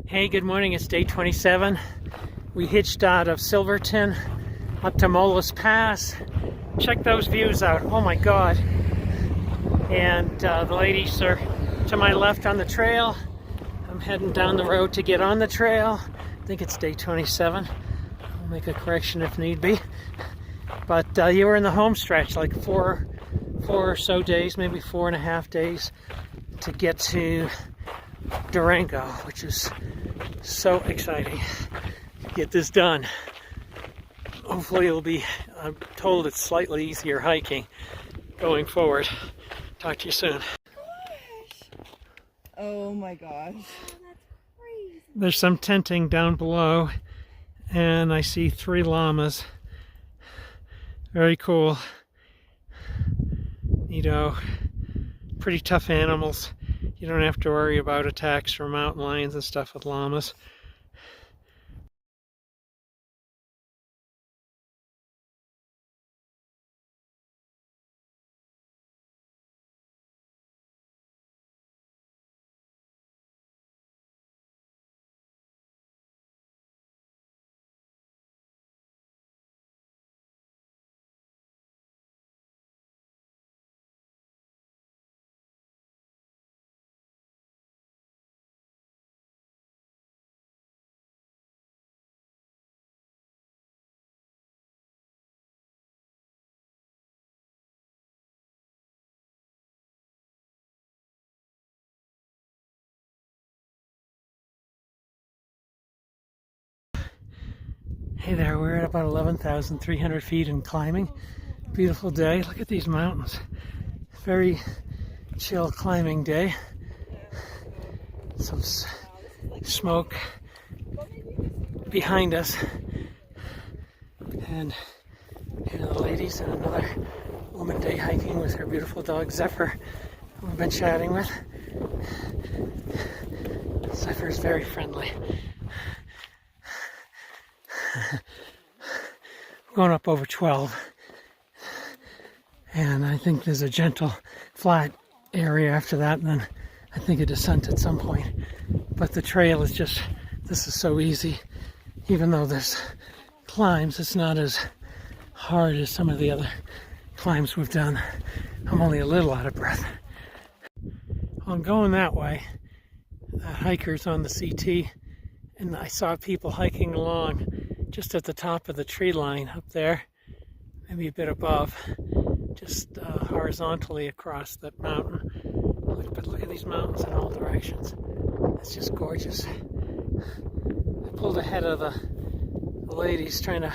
Hey, good morning. It's day 27. We hitched out of Silverton up to Molas Pass. Check those views out. Oh my God. And the ladies are to my left on the trail. I'm heading down the road to get on the trail. I think it's day 27. I'll make a correction if need be. But you were in the home stretch, like four or so days, maybe 4.5 days to get to Durango, which is so exciting to get this done. Hopefully it'll be, I'm told it's slightly easier hiking going forward. Talk to you soon. Oh my gosh. There's some tenting down below and I see 3 llamas. Very cool. Neato. Pretty tough animals. You don't have to worry about attacks from mountain lions and stuff with llamas. Hey there, we're at about 11,300 feet and climbing. Beautiful day. Look at these mountains. Very chill climbing day. Some smoke behind us. And here are the ladies and another woman day hiking with her beautiful dog Zephyr, who we've been chatting with. Zephyr's very friendly. Going up over 12, and I think there's a gentle flat area after that, and then I think a descent at some point. But the trail is just, this is so easy. Even though there's climbs, it's not as hard as some of the other climbs we've done. I'm only a little out of breath. I'm going that way. Hikers on the CT, and I saw people hiking along just at the top of the tree line up there, maybe a bit above, just horizontally across that mountain. But look at these mountains in all directions. It's just gorgeous. I pulled ahead of the ladies, trying to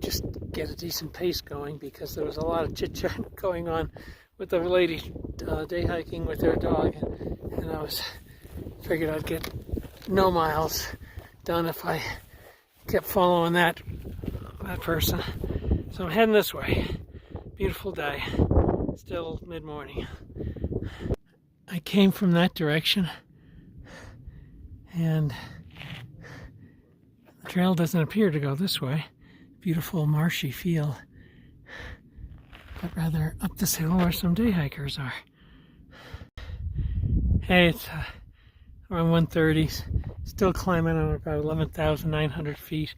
just get a decent pace going because there was a lot of chit-chat going on with the lady day hiking with their dog, and I figured I'd get no miles done if I kept following that person. So I'm heading this way. Beautiful day. Still mid-morning. I came from that direction and the trail doesn't appear to go this way. Beautiful marshy field, but rather up this hill where some day hikers are. Hey, it's around 1:30. Still climbing on about 11,900 feet,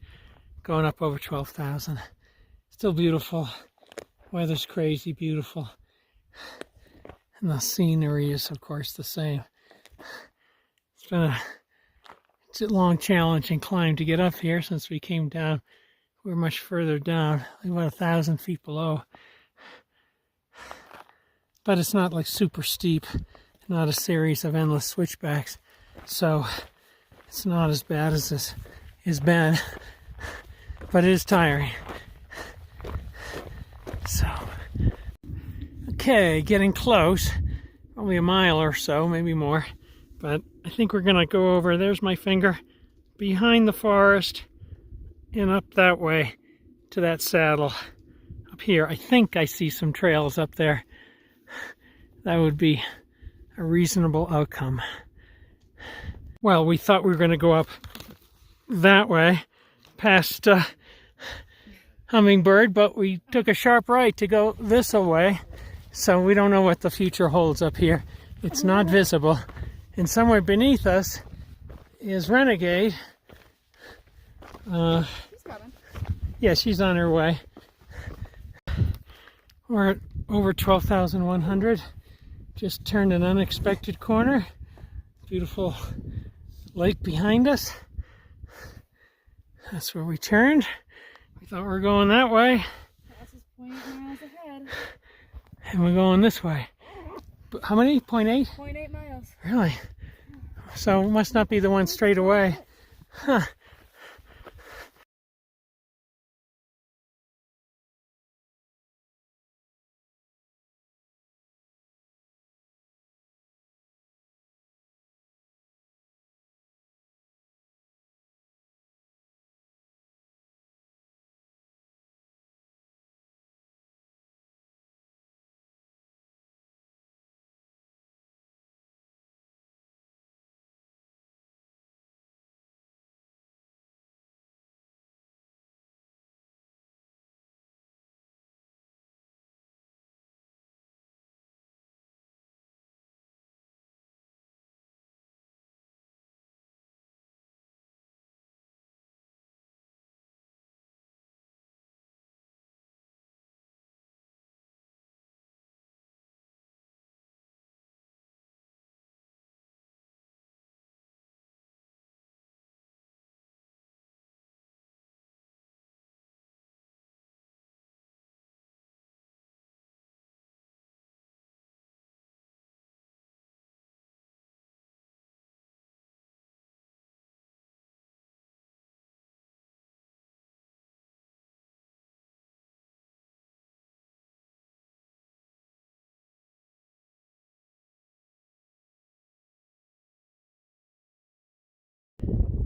going up over 12,000. Still beautiful. Weather's crazy beautiful. And the scenery is, of course, the same. It's been a long, challenging climb to get up here since we came down. We're much further down, like about 1,000 feet below. But it's not like super steep, not a series of endless switchbacks. So it's not as bad as this has been, but it is tiring. So, okay, getting close, probably a mile or so, maybe more, but I think we're gonna go over, there's my finger, behind the forest and up that way to that saddle up here. I think I see some trails up there. That would be a reasonable outcome. Well, we thought we were going to go up that way, past hummingbird, but we took a sharp right to go this way. So we don't know what the future holds up here. It's not visible. And somewhere beneath us is Renegade. She's coming. Yeah, she's on her way. We're at over 12,100. Just turned an unexpected corner. Beautiful lake behind us. That's where we turned. We thought we were going that way. That's just 0.8 miles ahead. And we're going this way. How many? 0.8? 0.8 miles. Really? So it must not be the one straight away. Huh.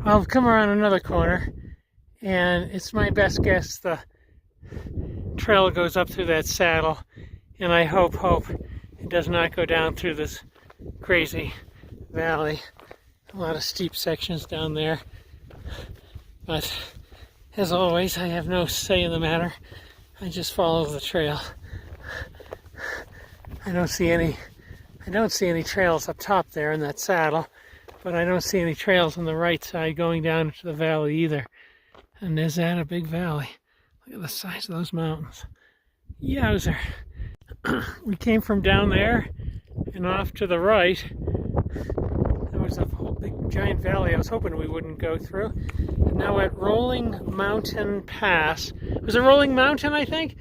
I'll come around another corner, and it's my best guess the trail goes up through that saddle, and I hope it does not go down through this crazy valley. A lot of steep sections down there, but as always, I have no say in the matter. I just follow the trail. I don't see any trails up top there in that saddle, but I don't see any trails on the right side going down into the valley either. And is that a big valley? Look at the size of those mountains. Yowzer. We came from down there and off to the right. There was a whole big giant valley I was hoping we wouldn't go through. And now at Rolling Mountain Pass. Was it Rolling Mountain, I think?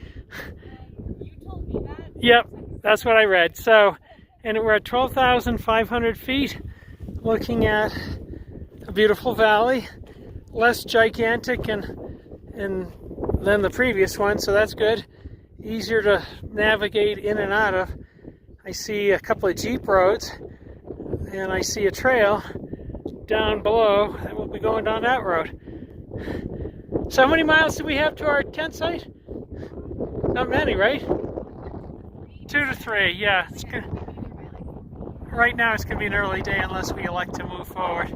You told me that. Yep, that's what I read. So, and we're at 12,500 feet, looking at a beautiful valley, less gigantic and than the previous one, so that's good. Easier to navigate in and out of. I see a couple of jeep roads, and I see a trail down below, and we'll be going down that road. So how many miles do we have to our tent site? Not many, right? 2 to 3, yeah. It's good. Right now it's going to be an early day unless we elect to move forward.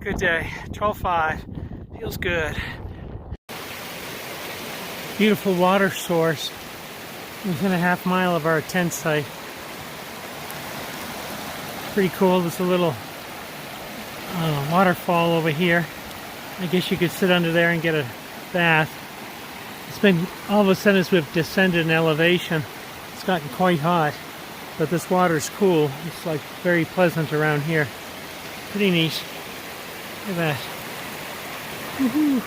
Good day. 12:05. Feels good. Beautiful water source within a half mile of our tent site. Pretty cool. There's a little waterfall over here. I guess you could sit under there and get a bath. It's been, all of a sudden as we've descended in elevation, it's gotten quite hot. But this water's cool. It's like very pleasant around here. Pretty neat. Look at that. Woohoo!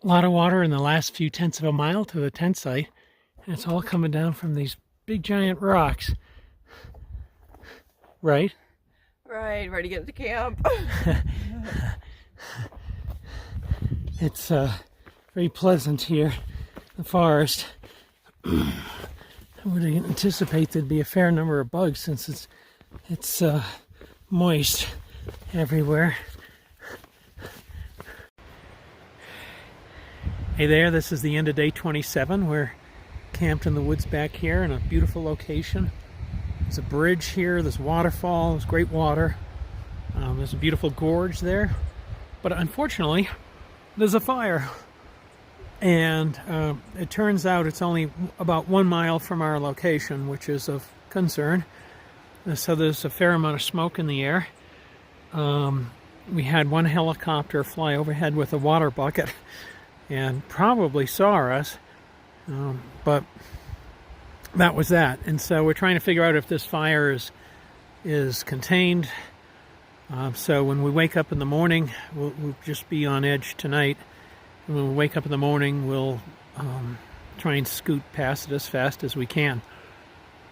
A lot of water in the last few tenths of a mile to the tent site. And it's all coming down from these big giant rocks. Right? Right, ready to get to camp. It's very pleasant here, the forest. I would anticipate there'd be a fair number of bugs since it's moist everywhere. Hey there, this is the end of day 27. We're camped in the woods back here in a beautiful location. There's a bridge here, there's waterfall, there's great water. There's a beautiful gorge there. But unfortunately, there's a fire. And it turns out it's only about 1 mile from our location, which is of concern. And so there's a fair amount of smoke in the air. We had one helicopter fly overhead with a water bucket and probably saw us, but that was that. And so we're trying to figure out if this fire is contained. So when we wake up in the morning, we'll just be on edge tonight. And when we wake up in the morning, we'll try and scoot past it as fast as we can.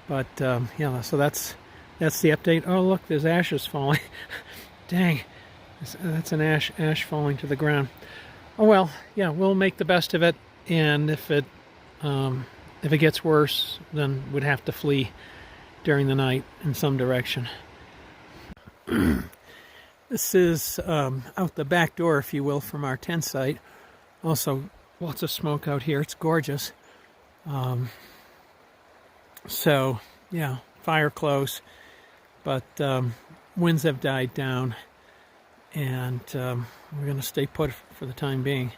But yeah, so that's the update. Oh, look, there's ashes falling. Dang, that's an ash falling to the ground. Oh well, yeah, we'll make the best of it. And if it gets worse, then we'd have to flee during the night in some direction. This is out the back door, if you will, from our tent site. Also, lots of smoke out here. It's gorgeous. So, yeah, fire close. But winds have died down. And we're going to stay put for the time being.